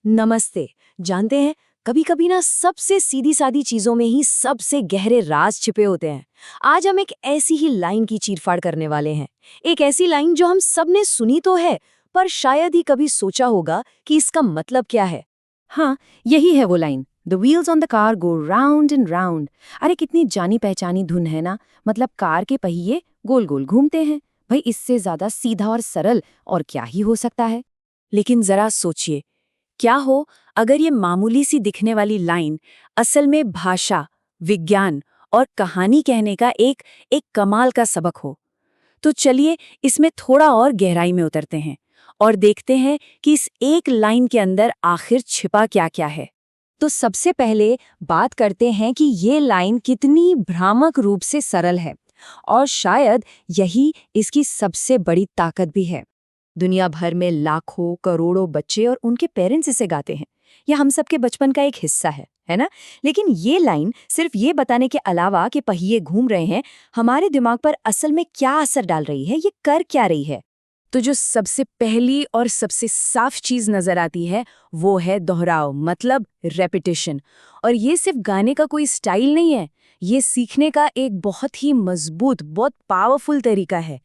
नमस्ते। जानते हैं, कभी कभी ना सबसे सीधी सादी चीजों में ही सबसे गहरे राज छिपे होते हैं। आज हम एक ऐसी ही लाइन की चीरफाड़ करने वाले हैं। एक ऐसी लाइन जो हम सबने सुनी तो है, पर शायद ही कभी सोचा होगा कि इसका मतलब क्या है। हाँ, यही है वो line. The wheels on the car go round and round. अरे कितनी जानी पहचानी धुन है ना। मतलब कार के पहिए गोल गोल घूमते हैं। भाई इससे ज्यादा सीधा और सरल और क्या ही हो सकता है। लेकिन जरा सोचिए, क्या हो अगर ये मामूली सी दिखने वाली लाइन असल में भाषा, विज्ञान और कहानी कहने का एक एक कमाल का सबक हो। तो चलिए इसमें थोड़ा और गहराई में उतरते हैं और देखते हैं कि इस एक लाइन के अंदर आखिर छिपा क्या-क्या है। तो सबसे पहले बात करते हैं कि ये लाइन कितनी भ्रामक रूप से सरल है, और शायद यही इसकी सबसे बड़ी ताकत भी है। दुनिया भर में लाखों करोड़ों बच्चे और उनके पेरेंट्स इसे गाते हैं। यह हम सबके बचपन का एक हिस्सा है ना? लेकिन ये लाइन सिर्फ ये बताने के अलावा कि पहिए घूम रहे हैं, हमारे दिमाग पर असल में क्या असर डाल रही है, ये कर क्या रही है। तो जो सबसे पहली और सबसे साफ चीज नजर आती है वो है दोहराव, मतलब रेपिटेशन। और ये सिर्फ गाने का कोई स्टाइल नहीं है, ये सीखने का एक बहुत ही मजबूत, बहुत पावरफुल तरीका है।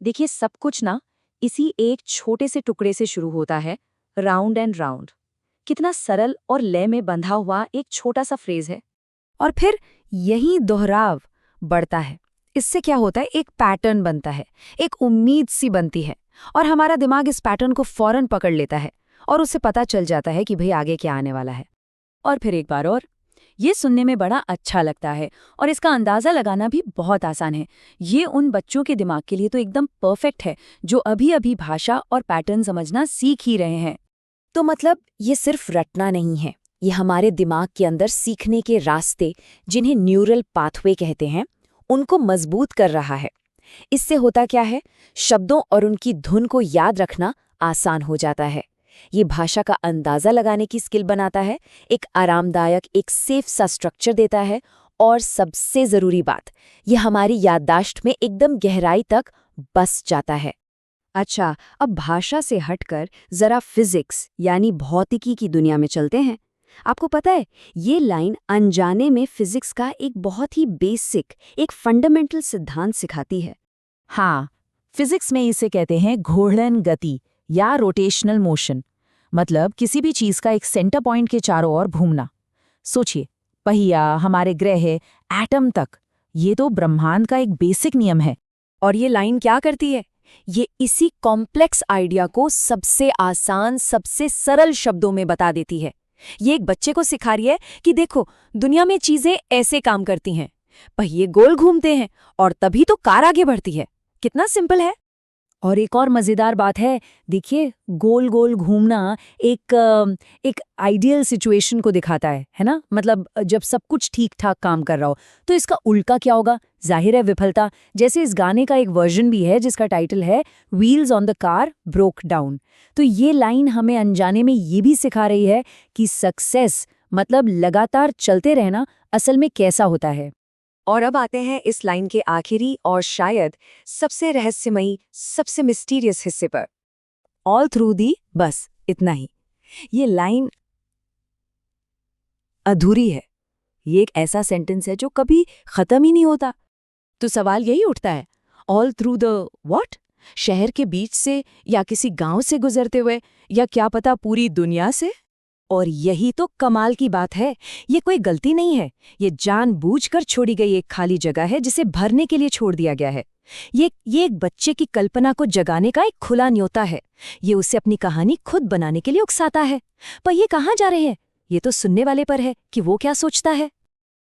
देखिए, सब कुछ ना इसी एक छोटे से टुकड़े से शुरू होता है, राउंड एंड राउंड। कितना सरल और लय में बंधा हुआ एक छोटा सा फ्रेज है। और फिर यही दोहराव बढ़ता है। इससे क्या होता है, एक पैटर्न बनता है, एक उम्मीद सी बनती है, और हमारा दिमाग इस पैटर्न को फौरन पकड़ लेता है और उसे पता चल जाता है कि भाई आगे क्या आने वाला है। और फिर एक बार और, ये सुनने में बड़ा अच्छा लगता है और इसका अंदाज़ा लगाना भी बहुत आसान है। ये उन बच्चों के दिमाग के लिए तो एकदम परफेक्ट है जो अभी अभी भाषा और पैटर्न समझना सीख ही रहे हैं। तो मतलब ये सिर्फ रटना नहीं है, ये हमारे दिमाग के अंदर सीखने के रास्ते, जिन्हें न्यूरल पाथवे कहते हैं, उनको मजबूत कर रहा है। इससे होता क्या है, शब्दों और उनकी धुन को याद रखना आसान हो जाता है। ये भाषा का अंदाज़ा लगाने की स्किल बनाता है, एक आरामदायक, एक सेफ सा स्ट्रक्चर देता है, और सबसे ज़रूरी बात, ये हमारी याददाश्त में एकदम गहराई तक बस जाता है। अच्छा, अब भाषा से हटकर ज़रा फिजिक्स यानी भौतिकी की दुनिया में चलते हैं। आपको पता है, ये लाइन अनजाने में फिजिक्स का एक बहुत ही बेसिक, एक फंडामेंटल सिद्धांत सिखाती है। हाँ, फिजिक्स में इसे कहते हैं घूर्णन गति या रोटेशनल मोशन। मतलब किसी भी चीज का एक सेंटर पॉइंट के चारों ओर घूमना। सोचिए, पहिया, हमारे ग्रह, एटम तक, ये तो ब्रह्मांड का एक बेसिक नियम है। और ये लाइन क्या करती है? ये इसी कॉम्प्लेक्स आइडिया को सबसे आसान, सबसे सरल शब्दों में बता देती है। ये एक बच्चे को सिखा रही है कि देखो, दुनिया में चीजें ऐसे काम करती हैं। पहिए गोल घूमते हैं और तभी तो कार आगे बढ़ती है। कितना सिंपल है। और एक और मजेदार बात है, देखिए, गोल गोल घूमना एक आइडियल सिचुएशन को दिखाता है ना? मतलब जब सब कुछ ठीक ठाक काम कर रहा हो, तो इसका उल्टा क्या होगा? जाहिर है विफलता। जैसे इस गाने का एक वर्जन भी है जिसका टाइटल है wheels on the car broke down. तो ये लाइन हमें अनजाने में ये भी सिखा रही है कि सक्सेस मतलब लगातार चलते रहना असल में कैसा होता है। और अब आते हैं इस लाइन के आखिरी और शायद सबसे रहस्यमयी, सबसे मिस्टीरियस हिस्से पर। ऑल थ्रू दी, बस इतना ही। ये लाइन अधूरी है। ये एक ऐसा सेंटेंस है जो कभी खत्म ही नहीं होता। तो सवाल यही उठता है, ऑल थ्रू द व्हाट? शहर के बीच से, या किसी गांव से गुजरते हुए, या क्या पता पूरी दुनिया से? और यही तो कमाल की बात है। ये कोई गलती नहीं है, ये जानबूझकर छोड़ी गई एक खाली जगह है जिसे भरने के लिए छोड़ दिया गया है। ये एक बच्चे की कल्पना को जगाने का एक खुला न्योता है। ये उसे अपनी कहानी खुद बनाने के लिए उकसाता है। पर ये कहाँ जा रहे हैं, ये तो सुनने वाले पर है कि वो क्या सोचता है।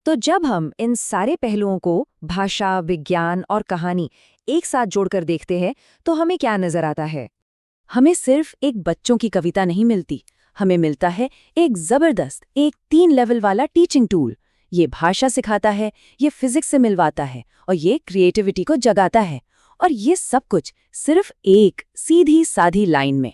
तो जब हम इन सारे पहलुओं को, भाषा, विज्ञान और कहानी, एक साथ जोड़कर देखते हैं, तो हमें क्या नजर आता है? हमें सिर्फ एक बच्चों की कविता नहीं मिलती, हमें मिलता है एक जबरदस्त, एक 3 लेवल वाला टीचिंग टूल। ये भाषा सिखाता है, ये फिजिक्स से मिलवाता है, और ये क्रिएटिविटी को जगाता है। और ये सब कुछ सिर्फ एक सीधी साधी लाइन में।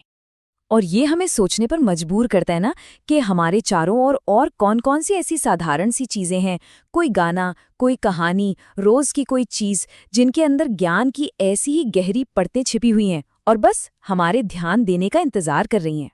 और ये हमें सोचने पर मजबूर करता है ना, कि हमारे चारों ओर और कौन कौन सी ऐसी साधारण सी चीजें हैं, कोई गाना, कोई कहानी, रोज की कोई चीज, जिनके अंदर ज्ञान की ऐसी ही गहरी परतें छिपी हुई हैं और बस हमारे ध्यान देने का इंतजार कर रही हैं।